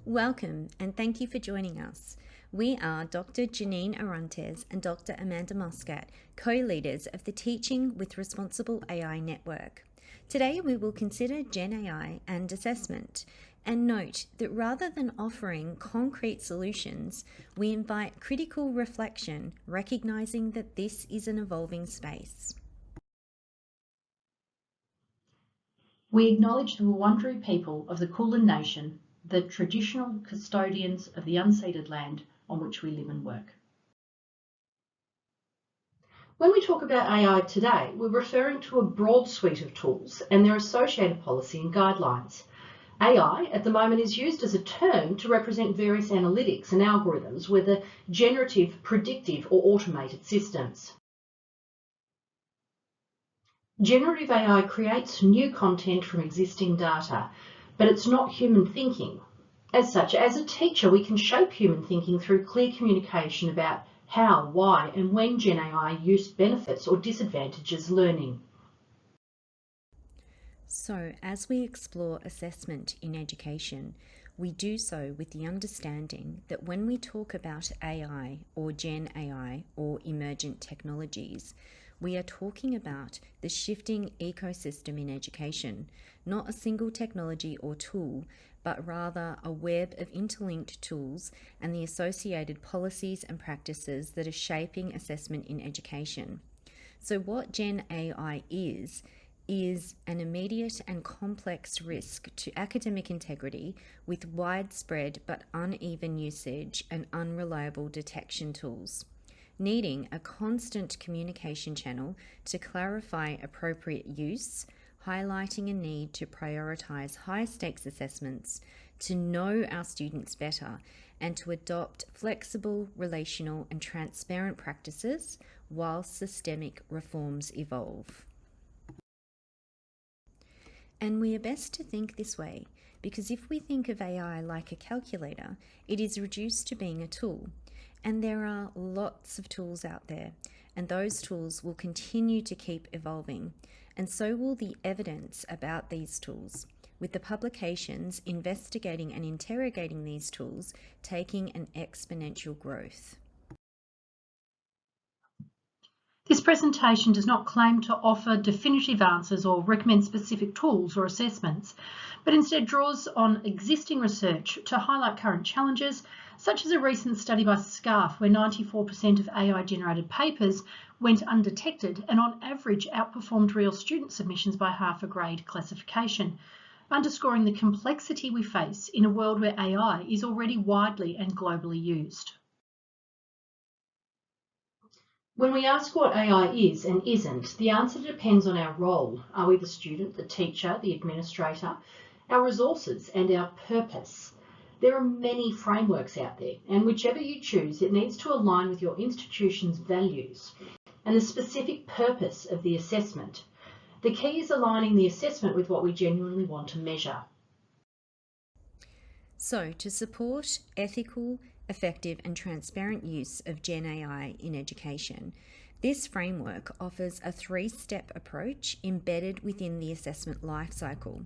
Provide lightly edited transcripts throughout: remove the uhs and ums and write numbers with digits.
Welcome and thank you for joining us. We are Dr. Janine Arantes and Dr. Amanda Muscat, co-leaders of the Teaching with Responsible AI Network. Today we will consider Gen AI and assessment, and note that rather than offering concrete solutions, we invite critical reflection, recognising that this is an evolving space. We acknowledge the Wurundjeri people of the Kulin Nation, the traditional custodians of the unceded land on which we live and work. When we talk about AI today, we're referring to a broad suite of tools and their associated policy and guidelines. AI at the moment is used as a term to represent various analytics and algorithms, whether generative, predictive, or automated systems. Generative AI creates new content from existing data, but it's not human thinking. As such, as a teacher, we can shape human thinking through clear communication about how, why, and when Gen AI use benefits or disadvantages learning. So, as we explore assessment in education, we do so with the understanding that when we talk about AI or Gen AI or emergent technologies, we are talking about the shifting ecosystem in education, not a single technology or tool, but rather a web of interlinked tools and the associated policies and practices that are shaping assessment in education. So what Gen AI is an immediate and complex risk to academic integrity with widespread but uneven usage and unreliable detection tools, needing a constant communication channel to clarify appropriate use, highlighting a need to prioritise high-stakes assessments, to know our students better, and to adopt flexible, relational and transparent practices while systemic reforms evolve. And we are best to think this way, because if we think of AI like a calculator, it is reduced to being a tool. And there are lots of tools out there, and those tools will continue to keep evolving, and so will the evidence about these tools, with the publications investigating and interrogating these tools taking an exponential growth. This presentation does not claim to offer definitive answers or recommend specific tools or assessments, but instead draws on existing research to highlight current challenges, such as a recent study by SCARF where 94% of AI-generated papers went undetected and on average outperformed real student submissions by half a grade classification, underscoring the complexity we face in a world where AI is already widely and globally used. When we ask what AI is and isn't, the answer depends on our role. Are we the student, the teacher, the administrator, our resources and our purpose? There are many frameworks out there, and whichever you choose, it needs to align with your institution's values and the specific purpose of the assessment. The key is aligning the assessment with what we genuinely want to measure. So, to support ethical, effective and transparent use of Gen AI in education, this framework offers a three-step approach embedded within the assessment lifecycle.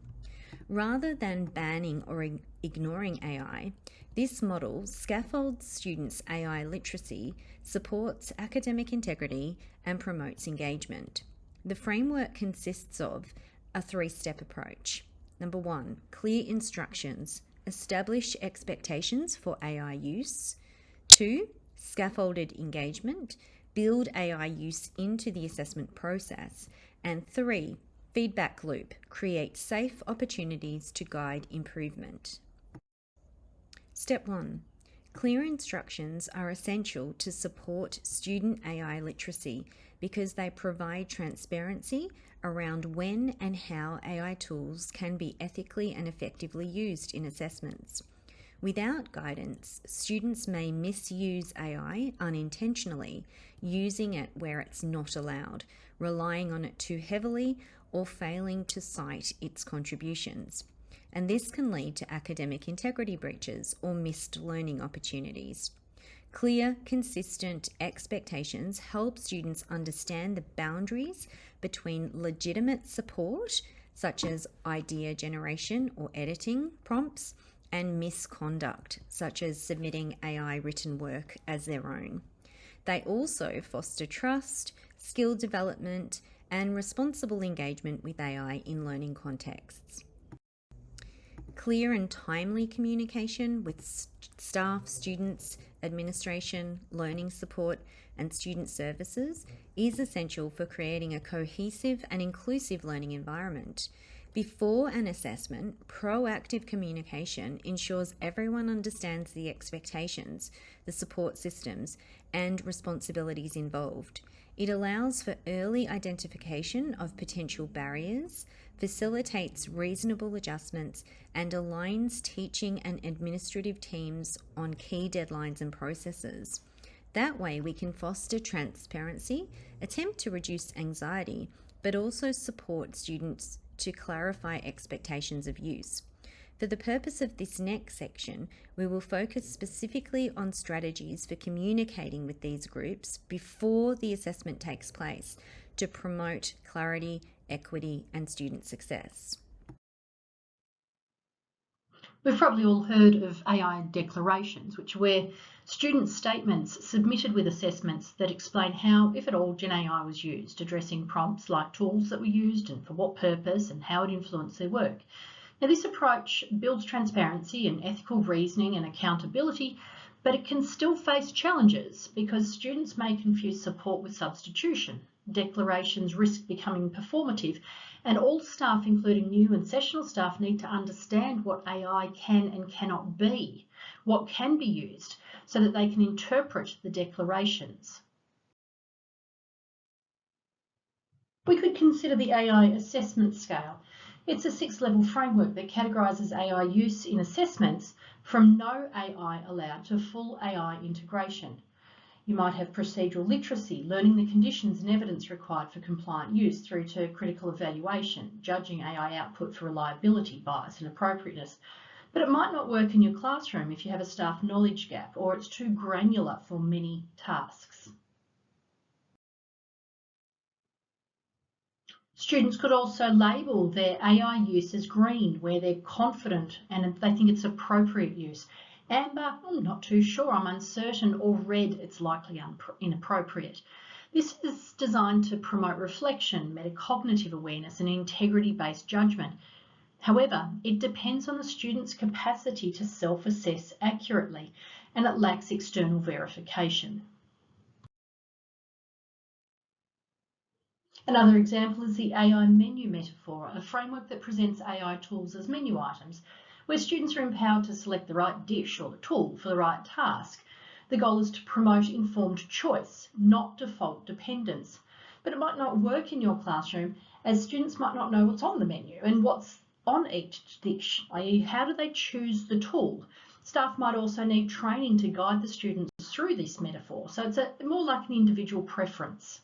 Rather than banning or ignoring AI, this model scaffolds students' AI literacy, supports academic integrity and promotes engagement. The framework consists of a three-step approach. Number 1, clear instructions. Establish expectations for AI use. 2, scaffolded engagement. Build AI use into the assessment process. And 3, feedback loop. Create safe opportunities to guide improvement. Step 1. Clear instructions are essential to support student AI literacy because they provide transparency around when and how AI tools can be ethically and effectively used in assessments. Without guidance, students may misuse AI unintentionally, using it where it's not allowed, relying on it too heavily, or failing to cite its contributions. And this can lead to academic integrity breaches or missed learning opportunities. Clear, consistent expectations help students understand the boundaries between legitimate support, such as idea generation or editing prompts, and misconduct, such as submitting AI written work as their own. They also foster trust, skill development, and responsible engagement with AI in learning contexts. Clear and timely communication with staff, students, administration, learning support, and student services is essential for creating a cohesive and inclusive learning environment. Before an assessment, proactive communication ensures everyone understands the expectations, the support systems, and responsibilities involved. It allows for early identification of potential barriers, facilitates reasonable adjustments, and aligns teaching and administrative teams on key deadlines and processes. That way, we can foster transparency, attempt to reduce anxiety, but also support students to clarify expectations of use. For the purpose of this next section, we will focus specifically on strategies for communicating with these groups before the assessment takes place to promote clarity, equity, and student success. We've probably all heard of AI declarations, which are where student statements submitted with assessments that explain how, if at all, Gen AI was used, addressing prompts like tools that were used and for what purpose and how it influenced their work. Now, this approach builds transparency and ethical reasoning and accountability, but it can still face challenges because students may confuse support with substitution. Declarations risk becoming performative, and all staff, including new and sessional staff, need to understand what AI can and cannot be, what can be used, so that they can interpret the declarations. We could consider the AI assessment scale. It's a 6-level framework that categorises AI use in assessments from no AI allowed to full AI integration. You might have procedural literacy, learning the conditions and evidence required for compliant use, through to critical evaluation, judging AI output for reliability, bias and appropriateness. But it might not work in your classroom if you have a staff knowledge gap or it's too granular for many tasks. Students could also label their AI use as green, where they're confident and they think it's appropriate use. Amber, I'm not too sure, I'm uncertain, or red, it's likely inappropriate. This is designed to promote reflection, metacognitive awareness, and integrity-based judgment. However, it depends on the student's capacity to self-assess accurately, and it lacks external verification. Another example is the AI menu metaphor, a framework that presents AI tools as menu items, where students are empowered to select the right dish or the tool for the right task. The goal is to promote informed choice, not default dependence. But it might not work in your classroom, as students might not know what's on the menu and what's on each dish, i.e. how do they choose the tool. Staff might also need training to guide the students through this metaphor, so it's more like an individual preference.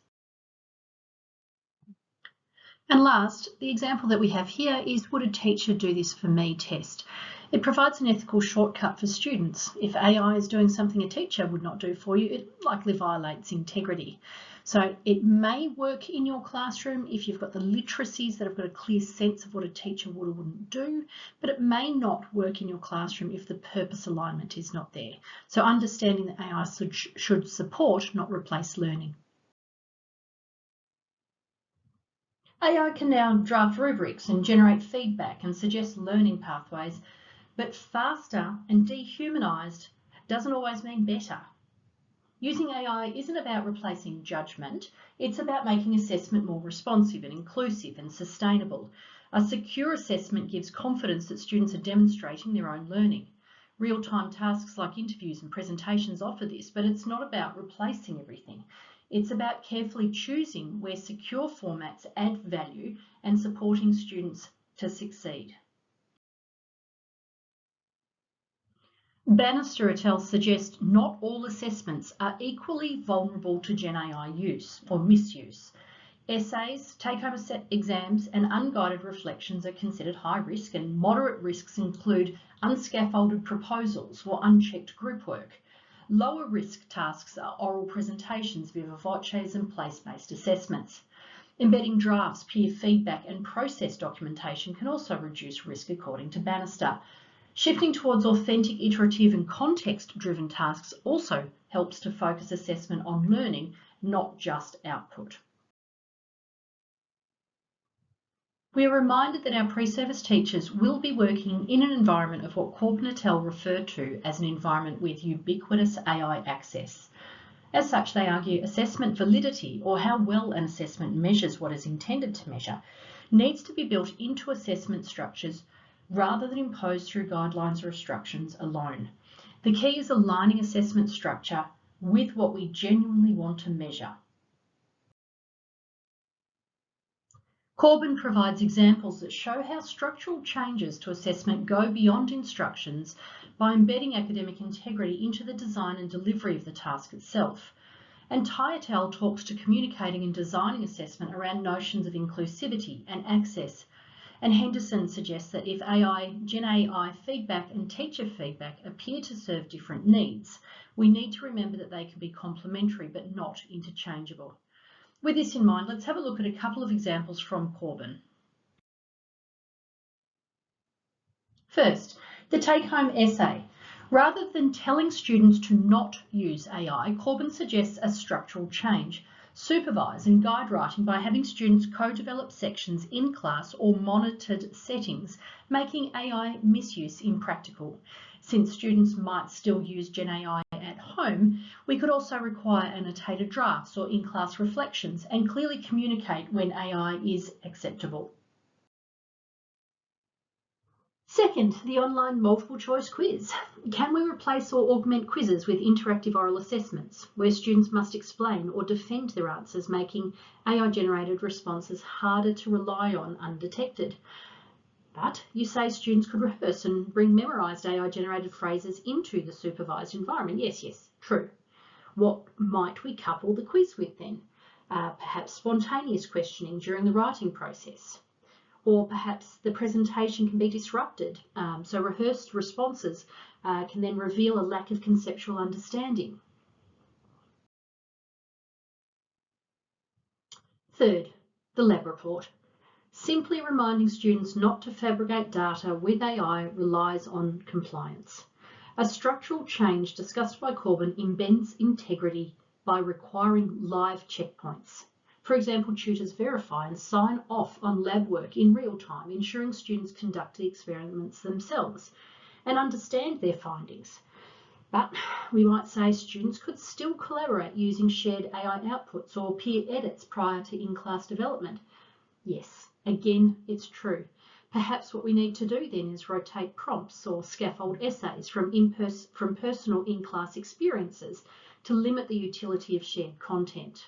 And last, the example that we have here is "Would a teacher do this for me?" test. It provides an ethical shortcut for students. If AI is doing something a teacher would not do for you, it likely violates integrity. So it may work in your classroom if you've got the literacies that have got a clear sense of what a teacher would or wouldn't do, but it may not work in your classroom if the purpose alignment is not there. So understanding that AI should support, not replace learning. AI can now draft rubrics and generate feedback and suggest learning pathways, but faster and dehumanised doesn't always mean better. Using AI isn't about replacing judgment, it's about making assessment more responsive and inclusive and sustainable. A secure assessment gives confidence that students are demonstrating their own learning. Real-time tasks like interviews and presentations offer this, but it's not about replacing everything. It's about carefully choosing where secure formats add value and supporting students to succeed. Bannister et al. Suggest not all assessments are equally vulnerable to Gen AI use or misuse. Essays, take-home exams and unguided reflections are considered high risk, and moderate risks include unscaffolded proposals or unchecked group work. Lower risk tasks are oral presentations, viva voces and place-based assessments. Embedding drafts, peer feedback and process documentation can also reduce risk according to Bannister. Shifting towards authentic, iterative and context-driven tasks also helps to focus assessment on learning, not just output. We are reminded that our pre-service teachers will be working in an environment of what Corbin et al. Referred to as an environment with ubiquitous AI access. As such, they argue assessment validity, or how well an assessment measures what is intended to measure, needs to be built into assessment structures rather than imposed through guidelines or instructions alone. The key is aligning assessment structure with what we genuinely want to measure. Corbin provides examples that show how structural changes to assessment go beyond instructions by embedding academic integrity into the design and delivery of the task itself. And Tai et al. Talks to communicating and designing assessment around notions of inclusivity and access. And Henderson suggests that if Gen AI feedback and teacher feedback appear to serve different needs, we need to remember that they can be complementary but not interchangeable. With this in mind, let's have a look at a couple of examples from Corbin. First, the take-home essay. Rather than telling students to not use AI, Corbin suggests a structural change. Supervise and guide writing by having students co-develop sections in class or monitored settings, making AI misuse impractical. Since students might still use Gen AI at home, we could also require annotated drafts or in-class reflections and clearly communicate when AI is acceptable. Second, the online multiple choice quiz. Can we replace or augment quizzes with interactive oral assessments where students must explain or defend their answers, making AI-generated responses harder to rely on undetected? But you say students could rehearse and bring memorised AI-generated phrases into the supervised environment. Yes, true. What might we couple the quiz with then? Perhaps spontaneous questioning during the writing process. Or perhaps the presentation can be disrupted, so rehearsed responses can then reveal a lack of conceptual understanding. Third, the lab report. Simply reminding students not to fabricate data with AI relies on compliance. A structural change discussed by Corbin embeds integrity by requiring live checkpoints. For example, tutors verify and sign off on lab work in real time, ensuring students conduct the experiments themselves and understand their findings. But we might say students could still collaborate using shared AI outputs or peer edits prior to in-class development. Yes, again, it's true. Perhaps what we need to do then is rotate prompts or scaffold essays from personal in-class experiences to limit the utility of shared content.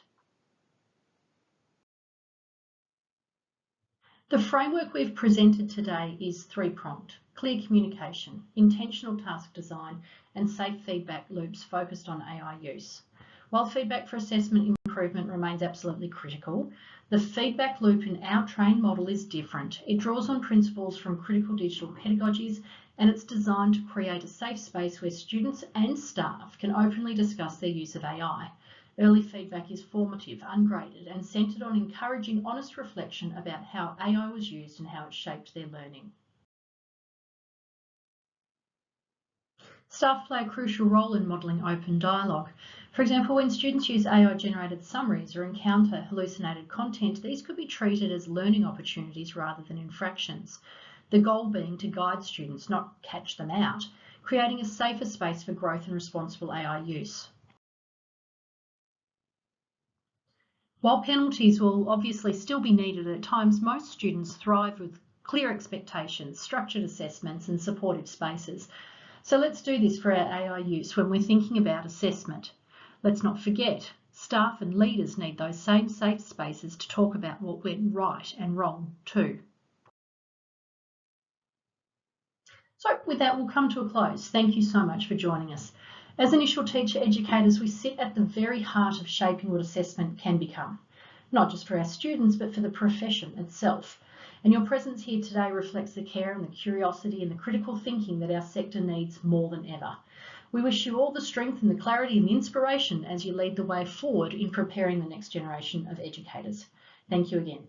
The framework we've presented today is three-pronged: clear communication, intentional task design, and safe feedback loops focused on AI use. While feedback for assessment improvement remains absolutely critical, the feedback loop in our trained model is different. It draws on principles from critical digital pedagogies, and it's designed to create a safe space where students and staff can openly discuss their use of AI. Early feedback is formative, ungraded, and centred on encouraging honest reflection about how AI was used and how it shaped their learning. Staff play a crucial role in modelling open dialogue. For example, when students use AI-generated summaries or encounter hallucinated content, these could be treated as learning opportunities rather than infractions. The goal being to guide students, not catch them out, creating a safer space for growth and responsible AI use. While penalties will obviously still be needed at times, most students thrive with clear expectations, structured assessments and supportive spaces. So let's do this for our AI use when we're thinking about assessment. Let's not forget, staff and leaders need those same safe spaces to talk about what went right and wrong too. So with that, we'll come to a close. Thank you so much for joining us. As initial teacher educators, we sit at the very heart of shaping what assessment can become, not just for our students, but for the profession itself. And your presence here today reflects the care and the curiosity and the critical thinking that our sector needs more than ever. We wish you all the strength and the clarity and the inspiration as you lead the way forward in preparing the next generation of educators. Thank you again.